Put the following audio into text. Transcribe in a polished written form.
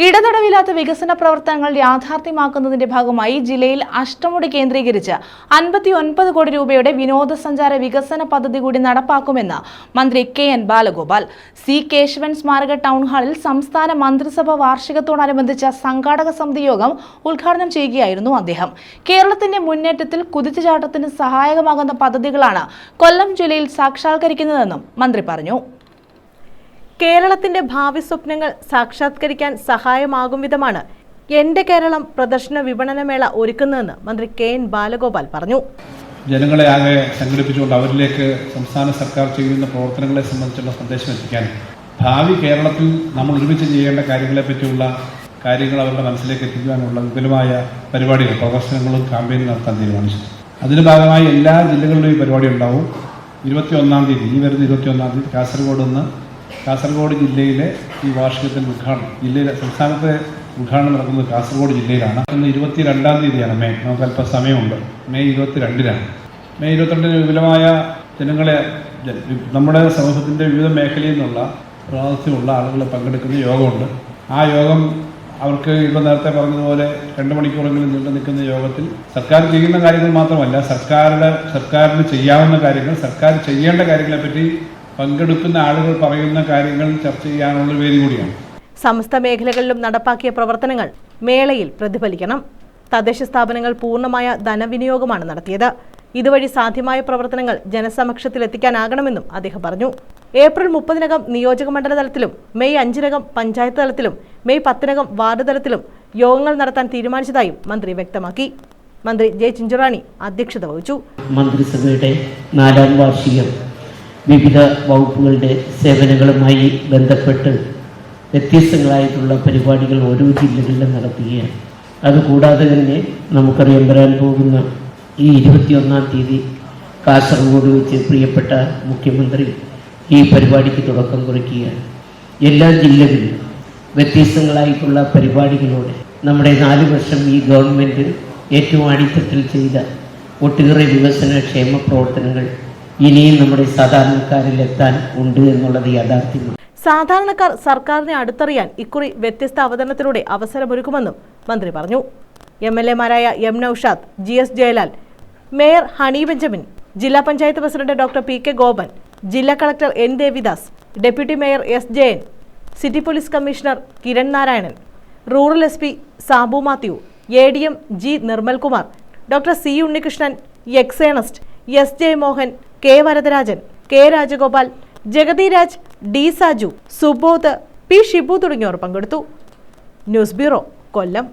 ഇടതടവില്ലാത്ത വികസന പ്രവർത്തനങ്ങൾ യാഥാർത്ഥ്യമാക്കുന്നതിന്റെ ഭാഗമായി ജില്ലയിൽ അഷ്ടമുടി കേന്ദ്രീകരിച്ച് 59 കോടി രൂപയുടെ വിനോദസഞ്ചാര വികസന പദ്ധതി കൂടി നടപ്പാക്കുമെന്ന് മന്ത്രി കെ.എൻ. ബാലഗോപാൽ. സി കേശവൻ സ്മാരക ടൗൺ ഹാളിൽ സംസ്ഥാന മന്ത്രിസഭ വാർഷികത്തോടനുബന്ധിച്ച സംഘാടക സമിതി യോഗം ഉദ്ഘാടനം ചെയ്യുകയായിരുന്നു അദ്ദേഹം. കേരളത്തിന്റെ മുന്നേറ്റത്തിൽ കുതിച്ചുചാട്ടത്തിന് സഹായകമാകുന്ന പദ്ധതികളാണ് കൊല്ലം ജില്ലയിൽ സാക്ഷാത്കരിക്കുന്നതെന്നും മന്ത്രി പറഞ്ഞു. കേരളത്തിന്റെ ഭാവി സ്വപ്നങ്ങൾ സാക്ഷാത്കരിക്കാൻ സഹായമാകും വിധമാണ് എന്റെ കേരളം പ്രദർശന വിപണനമേള ഒരുക്കുന്നതെന്ന് മന്ത്രി കെ.എൻ. ബാലഗോപാൽ പറഞ്ഞു. ജനങ്ങളെ ആകെ സംഘടിപ്പിച്ചുകൊണ്ട് അവരിലേക്ക് സംസ്ഥാന സർക്കാർ ചെയ്യുന്ന പ്രവർത്തനങ്ങളെ സംബന്ധിച്ചുള്ള സന്ദേശം എത്തിക്കാനും ഭാവി കേരളത്തിൽ നമ്മൾ ഒരുമിച്ച് ചെയ്യേണ്ട കാര്യങ്ങളെ പറ്റിയുള്ള കാര്യങ്ങൾ അവരുടെ മനസ്സിലേക്ക് എത്തിക്കാനുള്ള വിപുലമായ പരിപാടികൾ, പ്രദർശനങ്ങളും ക്യാമ്പയിനും നടത്താൻ തീരുമാനിച്ചു. അതിന്റെ ഭാഗമായി എല്ലാ ജില്ലകളിലും ഈ പരിപാടി ഉണ്ടാവും. 21-ാം തീയതി, ഈ വരുന്ന 21-ാം തീയതി കാസർഗോഡ് ജില്ലയിലെ ഈ വാർഷികത്തിൻ്റെ ഉദ്ഘാടനം, ജില്ലയിലെ സംസ്ഥാനത്തെ ഉദ്ഘാടനം നടക്കുന്നത് കാസർഗോഡ് ജില്ലയിലാണ്. ഇന്ന് 22-ാം തീയതിയാണ് മെയ്. നമുക്ക് അല്പം സമയമുണ്ട്. മെയ് 22-നാണ്. മെയ് 22-ന് വിപുലമായ ജനങ്ങളെ, നമ്മുടെ സമൂഹത്തിൻ്റെ വിവിധ മേഖലയിൽ നിന്നുള്ള പ്രാതിനിധ്യമുള്ള ആളുകൾ പങ്കെടുക്കുന്ന യോഗമുണ്ട്. ആ യോഗം അവർക്ക് ഇപ്പോൾ നേരത്തെ പറഞ്ഞതുപോലെ 2 മണിക്കൂറെങ്കിലും നീണ്ടു നിൽക്കുന്ന യോഗത്തിൽ സർക്കാർ ചെയ്യുന്ന കാര്യങ്ങൾ മാത്രമല്ല, സർക്കാരിന് ചെയ്യാവുന്ന കാര്യങ്ങൾ, സർക്കാർ ചെയ്യേണ്ട കാര്യങ്ങളെപ്പറ്റി പങ്കെടുക്കുന്ന ആളുകൾ പറയുന്ന കാര്യങ്ങൾ ചർച്ച ചെയ്യാനുള്ള വേദി കൂടിയാണ്. സമസ്ത മേഖലകളിലും നടപ്പാക്കിയ പ്രവർത്തനങ്ങൾ മേളയിൽ പ്രതിഫലിക്കണം. തദ്ദേശ സ്ഥാപനങ്ങൾ പൂർണ്ണമായ ധനവിനിയോഗമാണ് നടത്തിയത്. ഇതുവഴി സാധ്യമായ പ്രവർത്തനങ്ങൾ ജനസമക്ഷത്തിലെത്തിക്കാനാകണമെന്നും അദ്ദേഹം പറഞ്ഞു. ഏപ്രിൽ 30-നകം നിയോജക മണ്ഡല തലത്തിലും മെയ് 5-നകം പഞ്ചായത്ത് തലത്തിലും മെയ് 10-നകം വാർഡ് തലത്തിലും യോഗങ്ങൾ നടത്താൻ തീരുമാനിച്ചതായും മന്ത്രി വ്യക്തമാക്കി. മന്ത്രി ജെ ചിഞ്ചുറാണി അധ്യക്ഷത വഹിച്ചു. മന്ത്രിസഭയുടെ 4ാം വാർഷികം വിവിധ വകുപ്പുകളുടെ സേവനങ്ങളുമായി ബന്ധപ്പെട്ട് വ്യത്യസ്തങ്ങളായിട്ടുള്ള പരിപാടികൾ ഓരോ ജില്ലകളിലും നടത്തുകയാണ്. അതുകൂടാതെ തന്നെ നമുക്കറിയാൻ വരാൻ പോകുന്ന ഈ 21-ാം തീയതി കാസർഗോഡ് വെച്ച് പ്രിയപ്പെട്ട മുഖ്യമന്ത്രി ഈ പരിപാടിക്ക് തുടക്കം കുറിക്കുകയാണ്. എല്ലാ ജില്ലകളിലും വ്യത്യസ്തങ്ങളായിട്ടുള്ള പരിപാടികളോടെ നമ്മുടെ 4 വർഷം ഈ ഗവൺമെൻറ് ഏറ്റവും അടിത്തട്ടിൽ ചെയ്ത ഒട്ടേറെ വികസന ക്ഷേമ പ്രവർത്തനങ്ങൾ ഇനിയും നമ്മുടെ സാധാരണക്കാരിൽ എത്താൻ ഉണ്ട് എന്നുള്ളത് യാഥാർത്ഥ്യമാണ്. സാധാരണക്കാർ സർക്കാരിനെ അടുത്തറിയാൻ ഇക്കുറി വ്യത്യസ്ത അവതരണത്തിലൂടെ അവസരമൊരുക്കുമെന്നും മന്ത്രി പറഞ്ഞു. MLA-മാരായ M. Naushad, GS Jayalal, mayor Honey Benjamin, ജില്ലാ panchayat president doctor P. K. Gopan, ജില്ലാ collector N. Devidas, deputy mayor S. Jayan, city police commissioner Kiran Narayanan, rural SP Sabu Mathew, ADM G. Nirmalkumar, doctor C. Unnikrishnan, X Ernest, S. Jayamohan, K. Varadarajan, K. Rajagopal, Jagathy Raj, D. Saju, Subodh, P. Shibu തുടങ്ങിയവർ പങ്കെടുത്തു. ന്യൂസ് ബ്യൂറോ, കൊല്ലം.